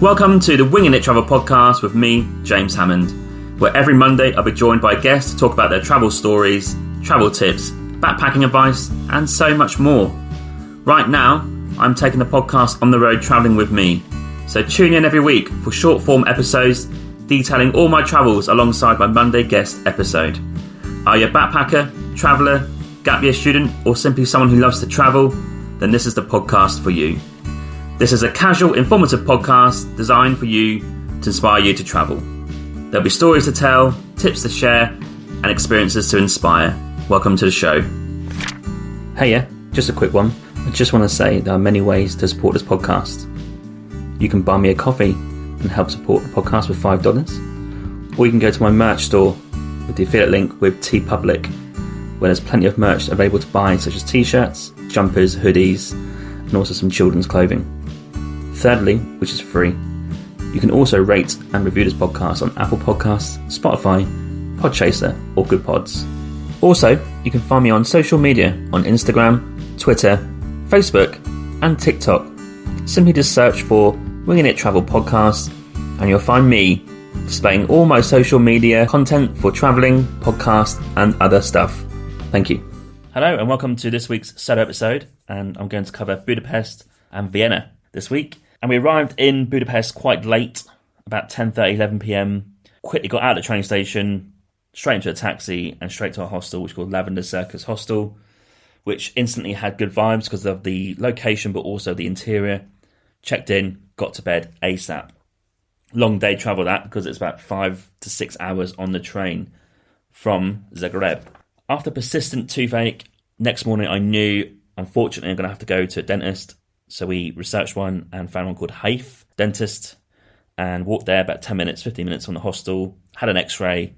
Welcome to the Winging It Travel podcast with me, James Hammond, where every Monday I'll be joined by guests to talk about their travel stories, travel tips, backpacking advice, and so much more. Right now, I'm taking the podcast on the road travelling with me, so tune in every week for short form episodes detailing all my travels alongside my Monday guest episode. Are you a backpacker, traveller, gap year student, or simply someone who loves to travel? Then this is the podcast for you. This is a casual, informative podcast designed for you to inspire you to travel. There'll be stories to tell, tips to share, and experiences to inspire. Welcome to the show. Hey, just a quick one. I just want to say there are many ways to support this podcast. You can buy me a coffee and help support the podcast with $5, or you can go to my merch store with the affiliate link with TeePublic, where there's plenty of merch available to buy, such as t-shirts, jumpers, hoodies, and also some children's clothing. Thirdly, which is free, you can also rate and review this podcast on Apple Podcasts, Spotify, Podchaser, or Good Pods. Also, you can find me on social media on Instagram, Twitter, Facebook, and TikTok. Simply just search for Winging It Travel Podcast, and you'll find me displaying all my social media content for travelling, podcasts, and other stuff. Thank you. Hello, and welcome to this week's solo episode, and I'm going to cover Budapest and Vienna this week. And we arrived in Budapest quite late, about 10:30, 11 p.m. Quickly got out of the train station, straight into a taxi, and straight to a hostel, which is called Lavender Circus Hostel, which instantly had good vibes because of the location, but also the interior. Checked in, got to bed ASAP. Long day travel that, because it's about 5 to 6 hours on the train from Zagreb. After persistent toothache, next morning I knew, unfortunately, I'm going to have to go to a dentist. So we researched one and found one called Haif Dentist, and walked there about 10 minutes, 15 minutes from the hostel, had an x-ray,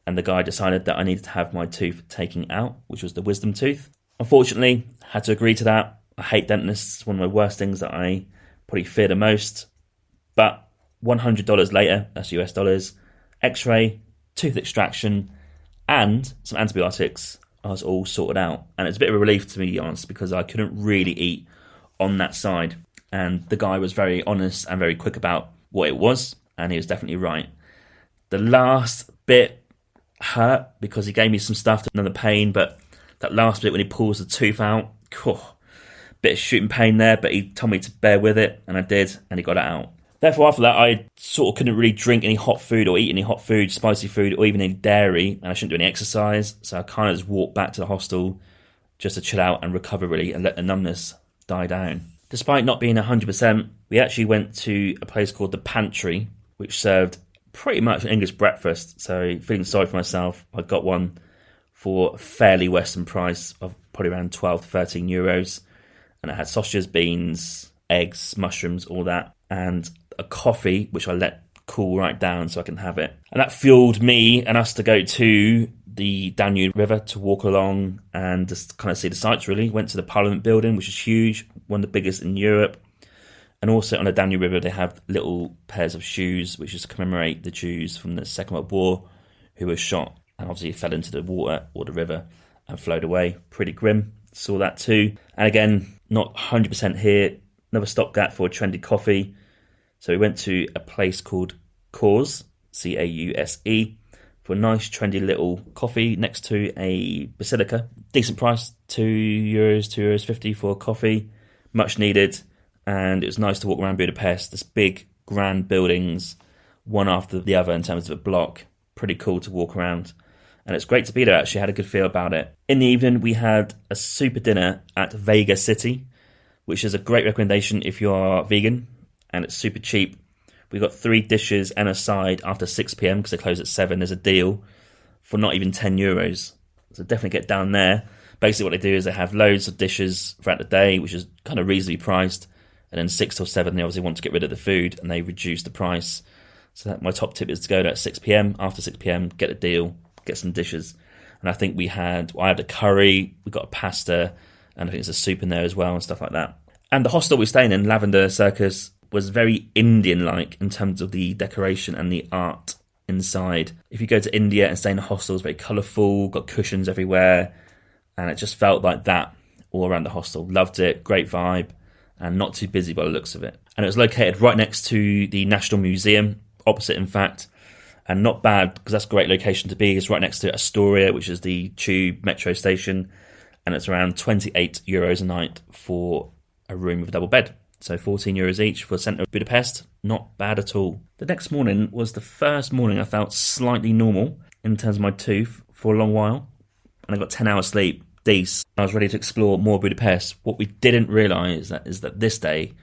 and the guy decided that I needed to have my tooth taken out, which was the wisdom tooth. Unfortunately, had to agree to that. I hate dentists. It's one of my worst things that I probably fear the most. But $100 later, that's US dollars, x-ray, tooth extraction, and some antibiotics, I was all sorted out. And it's a bit of a relief, to be honest, because I couldn't really eat on that side. And the guy was very honest and very quick about what it was, and he was definitely right. The last bit hurt because he gave me some stuff to numb the pain, but that last bit when he pulls the tooth out, bit of shooting pain there, but he told me to bear with it, and I did, and he got it out. Therefore, after that, I sort of couldn't really drink any hot food or eat any hot food, spicy food, or even any dairy, and I shouldn't do any exercise, so I kind of just walked back to the hostel just to chill out and recover, really, and let the numbness die down. Despite not being 100%, we actually went to a place called the Pantry, which served pretty much an English breakfast, so feeling sorry for myself, I got one for a fairly Western price of probably around 12 to 13 euros, and it had sausages, beans, eggs, mushrooms, all that, and a coffee, which I let cool right down so I can have it. And that fueled me and us to go to the Danube River to walk along and just kind of see the sights, really. Went to the Parliament building, which is huge, one of the biggest in Europe. And also on the Danube River, they have little pairs of shoes, which is to commemorate the Jews from the Second World War who were shot and obviously fell into the water or the river and flowed away. Pretty grim. Saw that too. And again, not 100% here. Another stopgap for a trendy coffee. So we went to a place called Cause, C-A-U-S-E, for a nice trendy little coffee next to a basilica. Decent price, €2.50 for a coffee. Much needed. And it was nice to walk around Budapest. This big, grand buildings, one after the other in terms of a block. Pretty cool to walk around. And it's great to be there, actually. Had a good feel about it. In the evening, we had a super dinner at Vega City, which is a great recommendation if you are vegan. And it's super cheap. We got 3 dishes and a side after 6 p.m. because they close at 7. There's a deal for not even €10. So definitely get down there. Basically what they do is they have loads of dishes throughout the day, which is kind of reasonably priced. And then 6 till 7, they obviously want to get rid of the food and they reduce the price. So that, my top tip is to go there at 6 p.m. After 6 p.m, get a deal, get some dishes. And I think I had a curry, we got a pasta, and I think there's a soup in there as well and stuff like that. And the hostel we're staying in, Lavender Circus, was very Indian-like in terms of the decoration and the art inside. If you go to India and stay in a hostel, it's very colourful, got cushions everywhere, and it just felt like that all around the hostel. Loved it, great vibe, and not too busy by the looks of it. And it was located right next to the National Museum, opposite in fact, and not bad because that's a great location to be. It's right next to Austria, which is the tube metro station, and it's around €28 a night for a room with a double bed. So €14 each for the centre of Budapest. Not bad at all. The next morning was the first morning I felt slightly normal in terms of my tooth for a long while, and I got 10 hours sleep. Decent. I was ready to explore more Budapest. What we didn't realise is that this day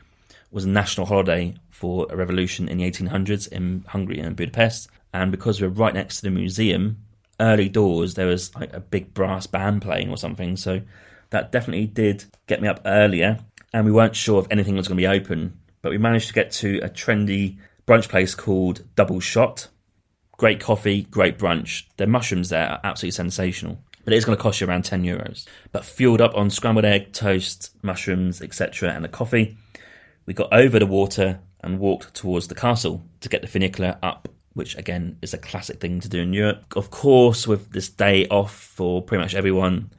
was a national holiday for a revolution in the 1800s in Hungary and Budapest. And because we're right next to the museum, early doors, there was like a big brass band playing or something. So that definitely did get me up earlier. And we weren't sure if anything was going to be open. But we managed to get to a trendy brunch place called Double Shot. Great coffee, great brunch. Their mushrooms there are absolutely sensational. But it is going to cost you around €10. But fueled up on scrambled egg, toast, mushrooms, etc. and a coffee, we got over the water and walked towards the castle to get the funicular up, which again is a classic thing to do in Europe. Of course, with this day off for pretty much everyone,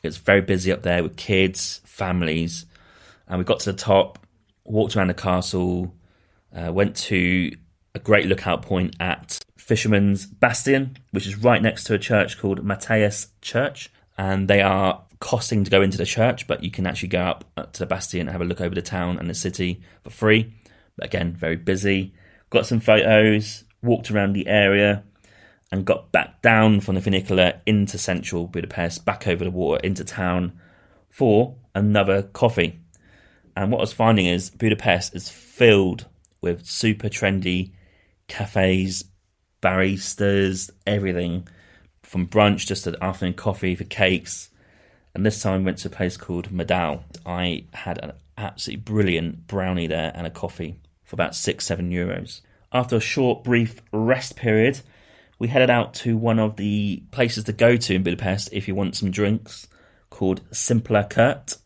it's very busy up there with kids, families. And we got to the top, walked around the castle, went to a great lookout point at Fisherman's Bastion, which is right next to a church called Matthias Church. And they are costing to go into the church, but you can actually go up to the Bastion and have a look over the town and the city for free. But again, very busy. Got some photos, walked around the area, and got back down from the funicular into central Budapest, back over the water into town for another coffee. And what I was finding is Budapest is filled with super trendy cafes, baristas, everything from brunch just to afternoon coffee for cakes. And this time I went to a place called Medal. I had an absolutely brilliant brownie there and a coffee for about €6-7. After a short, brief rest period, we headed out to one of the places to go to in Budapest if you want some drinks, called Simpler Kert,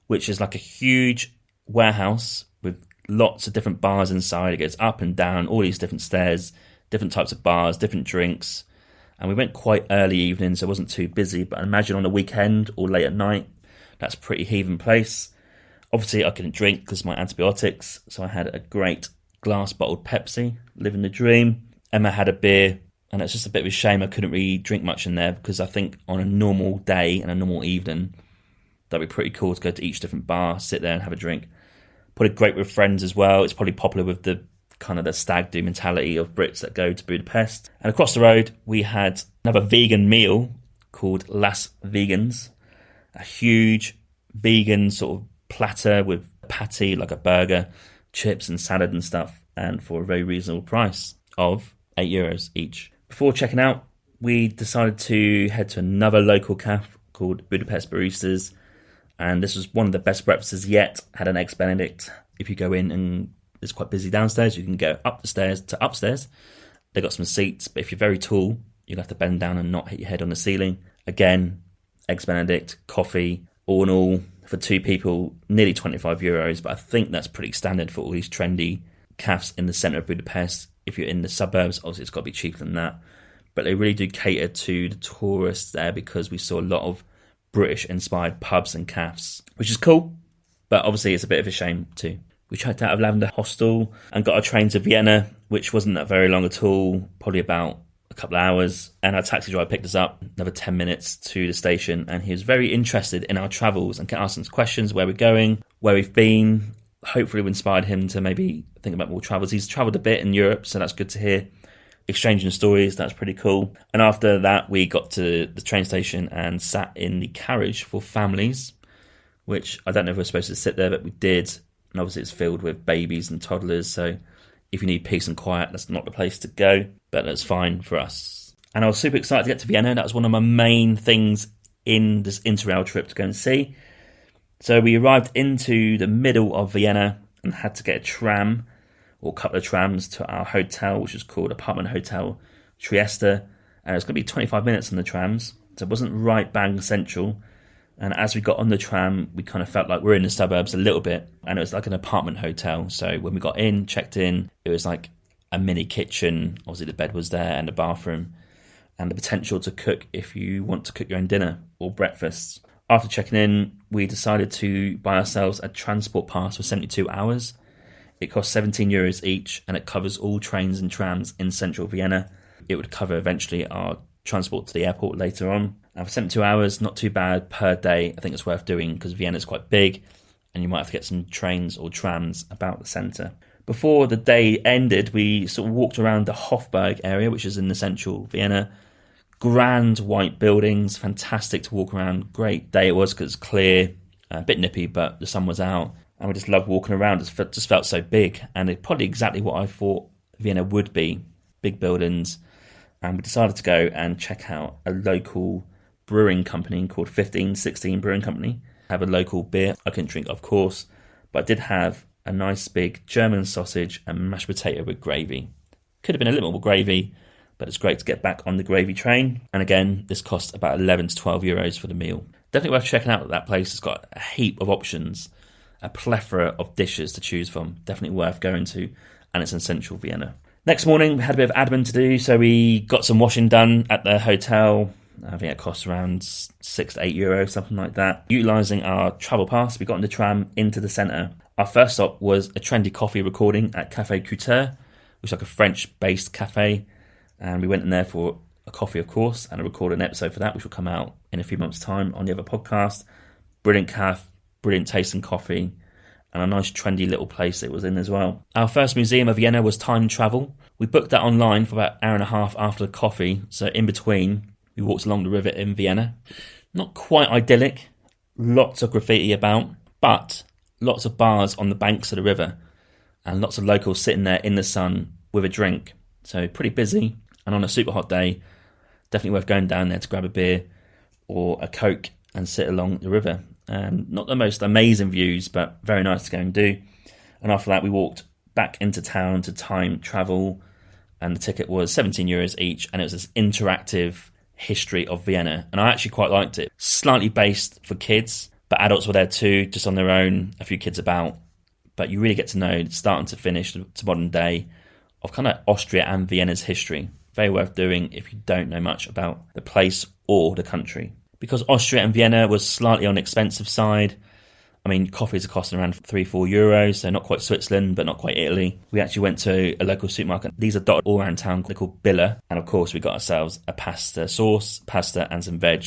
which is like a huge warehouse with lots of different bars inside. It goes up and down, all these different stairs, different types of bars, different drinks. And we went quite early evening, so it wasn't too busy. But I imagine on a weekend or late at night, that's a pretty heathen place. Obviously, I couldn't drink because of my antibiotics, so I had a great glass bottled Pepsi, living the dream. Emma had a beer, and it's just a bit of a shame I couldn't really drink much in there because I think on a normal day and a normal evening, that'd be pretty cool to go to each different bar, sit there and have a drink. Probably great with friends as well. It's probably popular with the kind of the stag do mentality of Brits that go to Budapest. And across the road, we had another vegan meal called Las Vegans, a huge vegan sort of platter with patty, like a burger, chips and salad and stuff, and for a very reasonable price of €8 each. Before checking out, we decided to head to another local cafe called Budapest Baristas, and this was one of the best breakfasts yet. Had an eggs Benedict. If you go in and it's quite busy downstairs, you can go up the stairs to upstairs. They got some seats, but if you're very tall, you'll have to bend down and not hit your head on the ceiling. Again, eggs Benedict, coffee, all in all, for two people, nearly €25. But I think that's pretty standard for all these trendy cafes in the centre of Budapest. If you're in the suburbs, obviously it's got to be cheaper than that. But they really do cater to the tourists there because we saw a lot of British-inspired pubs and cafes, which is cool. But obviously it's a bit of a shame too. We checked out of Lavender Hostel and got a train to Vienna, which wasn't that very long at all, probably about a couple of hours. And our taxi driver picked us up another 10 minutes to the station. And he was very interested in our travels and kept asking us questions, where we're going, where we've been. Hopefully we inspired him to maybe think about more travels. He's travelled a bit in Europe, so that's good to hear. Exchanging stories, that's pretty cool. And after that, we got to the train station and sat in the carriage for families, which I don't know if we're supposed to sit there, but we did. And obviously it's filled with babies and toddlers, so if you need peace and quiet, that's not the place to go, but that's fine for us. And I was super excited to get to Vienna. That was one of my main things in this interrail trip to go and see. So we arrived into the middle of Vienna and had to get a tram, or a couple of trams, to our hotel, which is called Apartment Hotel Trieste. And it was going to be 25 minutes on the trams, so it wasn't right bang central. And as we got on the tram, we kind of felt like we're in the suburbs a little bit. And it was like an apartment hotel. So when we got in, checked in, it was like a mini kitchen. Obviously the bed was there and a bathroom. And the potential to cook if you want to cook your own dinner or breakfast. After checking in, we decided to buy ourselves a transport pass for 72 hours. It costs €17 each, and it covers all trains and trams in central Vienna. It would cover eventually our transport to the airport later on. And for 72 hours, not too bad per day. I think it's worth doing because Vienna's quite big, and you might have to get some trains or trams about the centre. Before the day ended, we sort of walked around the Hofburg area, which is in the central Vienna. Grand white buildings, fantastic to walk around. Great day it was because it's clear, a bit nippy, but the sun was out. And we just loved walking around. It just felt so big. And it's probably exactly what I thought Vienna would be. Big buildings. And we decided to go and check out a local brewing company called 1516 Brewing Company. Have a local beer. I couldn't drink, of course, but I did have a nice big German sausage and mashed potato with gravy. Could have been a little more gravy, but it's great to get back on the gravy train. And again, this cost about 11 to 12 euros for the meal. Definitely worth checking out that place. It's got a heap of options, a plethora of dishes to choose from. Definitely worth going to, and it's in central Vienna. Next morning, we had a bit of admin to do, so we got some washing done at the hotel. I think it cost around 6 to 8 euros, something like that. Utilising our travel pass, we got in the tram into the centre. Our first stop was a Trendy coffee recording at Café Couture, which is like a French-based cafe. And we went in there for a coffee, of course, and I recorded an episode for that, which will come out in a few months' time on the other podcast. Brilliant cafe, brilliant tasting coffee, and a nice trendy little place it was in as well. Our first museum of Vienna was time travel. We booked that online for about an hour and a half after the coffee, so in between, we walked along the river in Vienna. Not quite idyllic, lots of graffiti about, but lots of bars on the banks of the river, and lots of locals sitting there in the sun with a drink. So pretty busy, and on a super hot day, definitely worth going down there to grab a beer or a Coke and sit along the river. Not the most amazing views, but very nice to go and do. And after that, we walked back into town to time travel, and the ticket was 17 euros each, and it was this interactive history of Vienna, and I actually quite liked it. Slightly based for kids, but adults were there too, just on their own, a few kids about, but you really get to know, starting to finish, to modern day, of kind of Austria and Vienna's history. Very worth doing if you don't know much about the place or the country. Because Austria and Vienna was slightly on the expensive side, I mean, coffees are costing around 3-4 euros, so not quite Switzerland, but not quite Italy. We actually went to a local supermarket. These are dotted all around town. They're called Billa. And of course, we got ourselves a pasta sauce, pasta and some veg,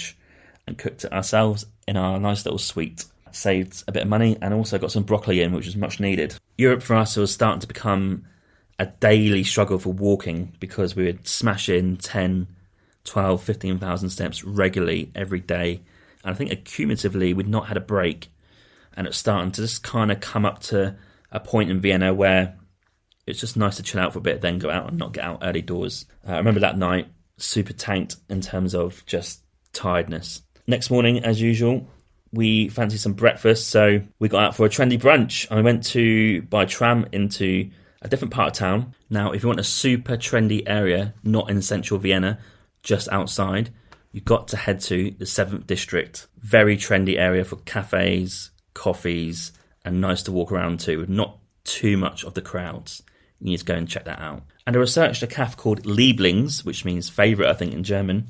and cooked it ourselves in our nice little suite. Saved a bit of money and also got some broccoli in, which was much needed. Europe for us was starting to become a daily struggle for walking because we would smash in 10, 12, 15,000 steps regularly every day. And I think accumulatively, we'd not had a break. And it's starting to just kind of come up to a point in Vienna where it's just nice to chill out for a bit, then go out and not get out early doors. I remember that night, super tanked in terms of just tiredness. Next morning, as usual, we fancied some breakfast, so we got out for a trendy brunch. I went by tram into a different part of town. Now, if you want a super trendy area, not in central Vienna, just outside, you've got to head to the 7th district. Very trendy area for cafes, coffees, and nice to walk around to, with not too much of the crowds. You need to go and check that out. And I researched a cafe called Lieblings, which means favourite, I think, in German.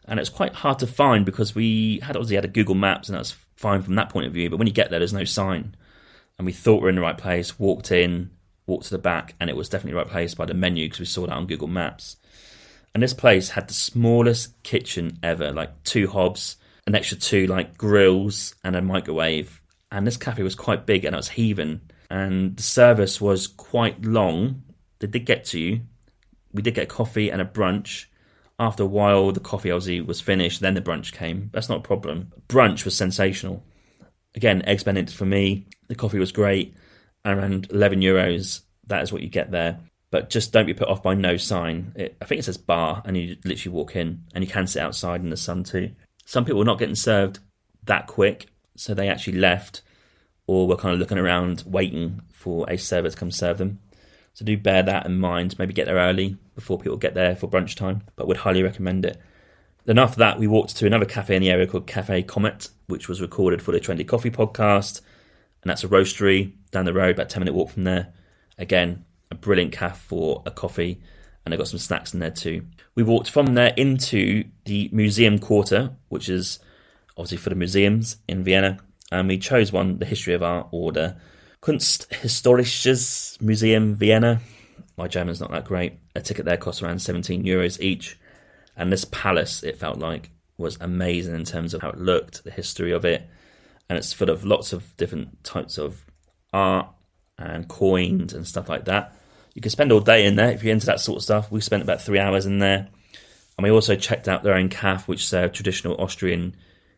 And it's quite hard to find because we had a Google Maps, and that's fine from that point of view. But when you get there, there's no sign. And we thought we were in the right place, walked in, walked to the back, and it was definitely the right place by the menu because we saw that on Google Maps. And this place had the smallest kitchen ever, like 2 hobs, an extra 2 like grills and a microwave. And this cafe was quite big and it was heaving. And the service was quite long. They did get to you. We did get coffee and a brunch. After a while, the coffee obviously was finished. Then the brunch came. That's not a problem. Brunch was sensational. Again, eggs Benedict for me. The coffee was great. Around 11 euros. That is what you get there. But just don't be put off by no sign. I think it says bar, and you literally walk in. And you can sit outside in the sun too. Some people were not getting served that quick, so they actually left, or were kind of looking around waiting for a server to come serve them. So do bear that in mind. Maybe get there early before people get there for brunch time, but would highly recommend it. Then after that, we walked to another cafe in the area called Café Comet, which was recorded for the Trendy Coffee podcast, and that's a roastery down the road, about a 10-minute walk from there. Again, a brilliant cafe for a coffee, and I got some snacks in there too. We walked from there into the museum quarter, which is obviously for the museums in Vienna, and we chose one, the History of Art Order, Kunsthistorisches Museum Vienna. My German's not that great. A ticket there costs around €17 each, and this palace, it felt like, was amazing in terms of how it looked, the history of it, and it's full of lots of different types of art and coins and stuff like that. You can spend all day in there if you're into that sort of stuff. We spent about 3 hours in there, and we also checked out their own cafe, which served traditional Austrian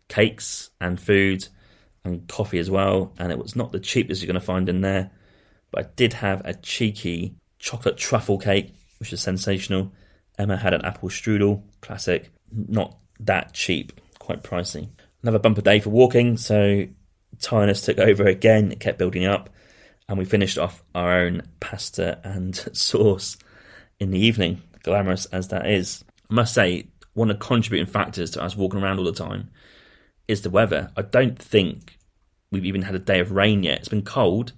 cakes and food and coffee as well, and it was not the cheapest you're going to find in there, but I did have a cheeky chocolate truffle cake, which is sensational. Emma had an apple strudel, classic, not that cheap, quite pricey. Another bumper day for walking, so tiredness took over again, it kept building up, and we finished off our own pasta and sauce in the evening, glamorous as that is. I must say, one of the contributing factors to us walking around all the time is the weather. I don't think we've even had a day of rain yet. It's been cold,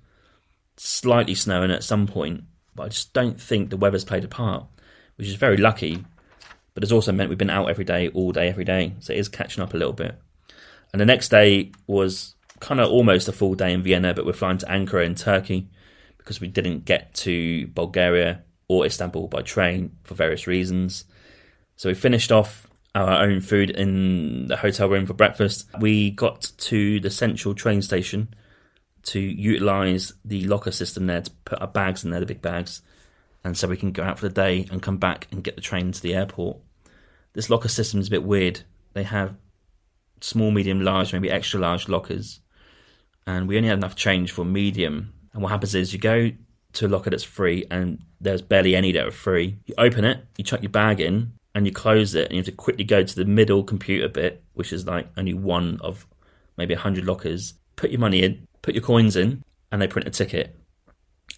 slightly snowing at some point, but I just don't think the weather's played a part, which is very lucky, but it's also meant we've been out every day, all day, every day, so it is catching up a little bit. And the next day was kind of almost a full day in Vienna, but we're flying to Ankara in Turkey because we didn't get to Bulgaria or Istanbul by train for various reasons. So we finished off our own food in the hotel room for breakfast. We got to the central train station to utilise the locker system there to put our bags in there, the big bags, and so we can go out for the day and come back and get the train to the airport. This locker system is a bit weird. They have small, medium, large, maybe extra large lockers, and we only had enough change for medium. And what happens is you go to a locker that's free, and there's barely any that are free. You open it, you chuck your bag in, and you close it, and you have to quickly go to the middle computer bit, which is like only one of maybe 100 lockers. Put your money in, put your coins in, and they print a ticket.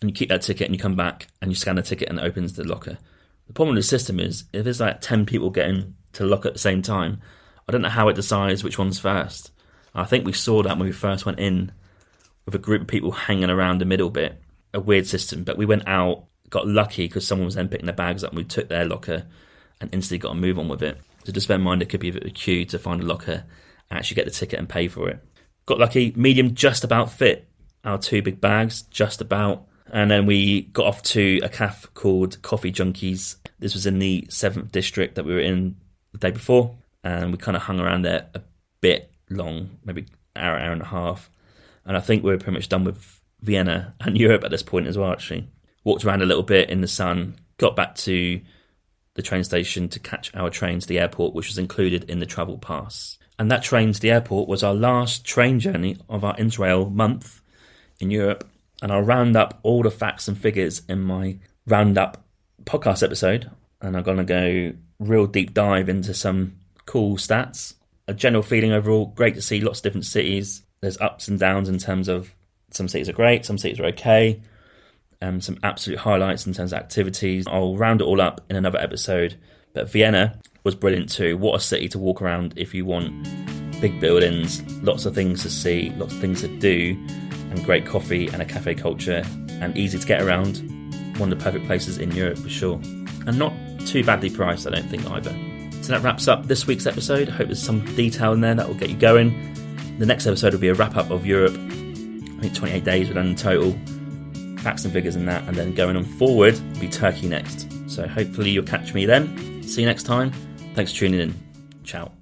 And you keep that ticket, and you come back, and you scan the ticket, and it opens the locker. The problem with the system is, if there's like 10 people getting to the locker at the same time, I don't know how it decides which one's first. I think we saw that when we first went in, with a group of people hanging around the middle bit. A weird system, but we went out, got lucky because someone was then picking their bags up, and we took their locker and instantly got a move on with it. So just bear in mind, it could be a bit of a queue to find a locker and actually get the ticket and pay for it. Got lucky, medium just about fit our 2 big bags, just about. And then we got off to a cafe called Coffee Junkies. This was in the 7th district that we were in the day before, and we kind of hung around there a bit long, maybe an hour, hour and a half. And I think we were pretty much done with Vienna and Europe at this point as well, actually. Walked around a little bit in the sun, got back to the train station to catch our train to the airport, which was included in the travel pass. And that train to the airport was our last train journey of our interrail month in Europe. And I'll round up all the facts and figures in my roundup podcast episode. And I'm going to go real deep dive into some cool stats. A general feeling overall, great to see lots of different cities. There's ups and downs in terms of some cities are great, some cities are okay. Some absolute highlights in terms of activities. I'll round it all up in another episode. But Vienna was brilliant too. What a city to walk around if you want big buildings, lots of things to see, lots of things to do, and great coffee and a cafe culture, and easy to get around. One of the perfect places in Europe for sure. And not too badly priced, I don't think, either. So that wraps up this week's episode. I hope there's some detail in there that will get you going. The next episode will be a wrap-up of Europe. I think 28 days we've done in total. Facts and figures in that, and then going on forward will be Turkey next. So hopefully you'll catch me then. See you next time. Thanks for tuning in. Ciao.